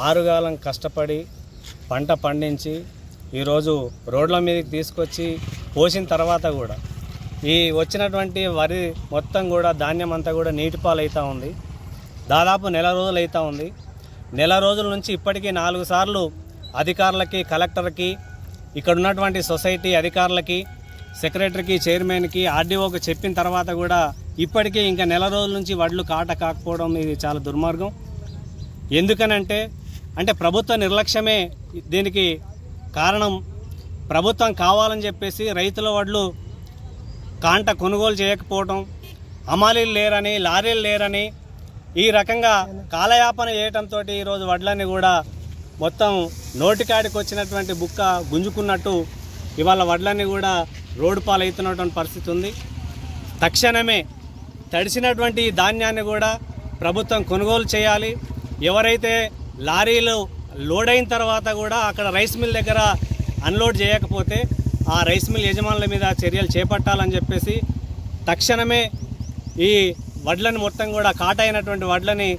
ఆరుగాలం కష్టపడి పంట పండించి ఈరోజు రోడ్ల మీదకి తీసుకొచ్చి పోసిన తర్వాత కూడా ఈ వచ్చినటువంటి వరి మొత్తం కూడా ధాన్యం అంతా కూడా నీటిపాలవుతూ ఉంది. దాదాపు నెల రోజులు అవుతూ ఉంది. నెల రోజుల నుంచి ఇప్పటికీ 4 సార్లు అధికారులకి, కలెక్టర్కి, ఇక్కడ ఉన్నటువంటి సొసైటీ అధికారులకి, సెక్రటరీకి, చైర్మన్కి, ఆర్డీఓకి చెప్పిన తర్వాత కూడా ఇప్పటికీ ఇంకా నెల రోజుల నుంచి వడ్లు కాట కాకపోవడం ఇది చాలా దుర్మార్గం. ఎందుకనంటే ప్రభుత్వ నిర్లక్ష్యమే దీనికి కారణం. ప్రభుత్వం కావాలని చెప్పేసి రైతుల వడ్లు కాంట కొనుగోలు చేయకపోవడం, హమాలీలు లేరని, లారీలు లేరని ఈ రకంగా కాలయాపన చేయడంతో ఈరోజు వడ్లన్నీ కూడా మొత్తం నోటికాడికి వచ్చినటువంటి బుక్క గుంజుకున్నట్టు ఇవాళ వడ్లన్నీ కూడా రోడ్డు పాలవుతున్నటువంటి పరిస్థితి ఉంది. తక్షణమే తడిసినటువంటి ధాన్యాన్ని కూడా ప్రభుత్వం కొనుగోలు చేయాలి. ఎవరైతే లారీలు లోడ్ అయిన తర్వాత కూడా అక్కడ రైస్ మిల్ దగ్గర అన్లోడ్ చేయకపోతే ఆ రైస్ మిల్ యజమానుల మీద చర్యలు చేపట్టాలని చెప్పేసి తక్షణమే ఈ వడ్లని మొత్తం కూడా కాటైనటువంటి వడ్లని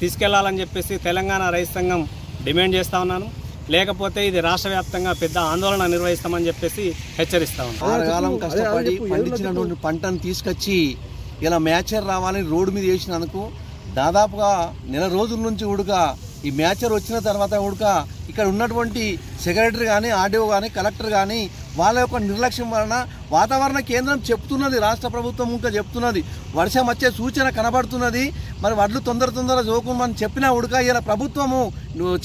తీసుకెళ్లాలని చెప్పేసి తెలంగాణ రైతు సంఘం డిమాండ్ చేస్తూ ఉన్నాను. లేకపోతే ఇది రాష్ట్ర వ్యాప్తంగా పెద్ద ఆందోళన నిర్వహిస్తామని చెప్పేసి హెచ్చరిస్తా ఉన్నాను. 6 కాలం కష్టపడి పండించినటువంటి పంటను తీసుకొచ్చి ఇలా మ్యాచర్ రావాలని రోడ్డు మీద వేసినందుకు దాదాపుగా నెల రోజుల నుంచి ఉడక ఈ మ్యాచర్ వచ్చిన తర్వాత ఉడక ఇక్కడ ఉన్నటువంటి సెక్రటరీ కానీ, ఆర్డీఓ కానీ, కలెక్టర్ కానీ వాళ్ళ యొక్క నిర్లక్ష్యం వలన వాతావరణ కేంద్రం చెప్తున్నది, రాష్ట్ర ప్రభుత్వం ఇంకా చెప్తున్నది వర్షం వచ్చే సూచన కనబడుతున్నది. మరి వడ్లు తొందర జోకుమని చెప్పినా ఉడక ఇలా ప్రభుత్వము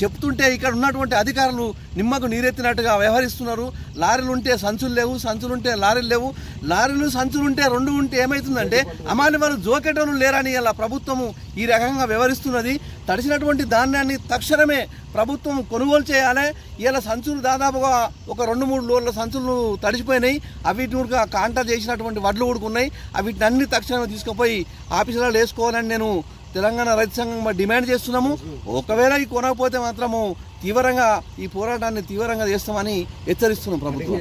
చెప్తుంటే ఇక్కడ ఉన్నటువంటి అధికారులు నిమ్మకు నీరెత్తినట్టుగా వ్యవహరిస్తున్నారు. లారీలు ఉంటే సంచులు లేవు, సంచులు ఉంటే లారీలు లేవు, లారీలు సంచులు ఉంటే 2 ఉంటే ఏమవుతుందంటే అమాని వాళ్ళు జోకేటోళ్ళు లేరని ఇలా ప్రభుత్వము ఈ రకంగా వ్యవహరిస్తున్నది. తడిసినటువంటి ధాన్యాన్ని తక్షణమే ప్రభుత్వం కొనుగోలు చేయాలి. ఇలా సంచులు దాదాపుగా ఒక 2-3 లోడ్ల సంచులు తడిసిపోయినాయి. అవి కాంట చేసినటువంటి వడ్లు ఉడుకున్నాయి. వీటిని అన్ని తక్షణమే తీసుకుపోయి ఆఫీసులలో వేసుకోవాలని నేను తెలంగాణ రైతు సంఘం డిమాండ్ చేస్తున్నాము. ఒకవేళ ఈ కొనకపోతే మాత్రము తీవ్రంగా ఈ పోరాటాన్ని తీవ్రంగా చేస్తామని హెచ్చరిస్తున్నాం ప్రభుత్వం.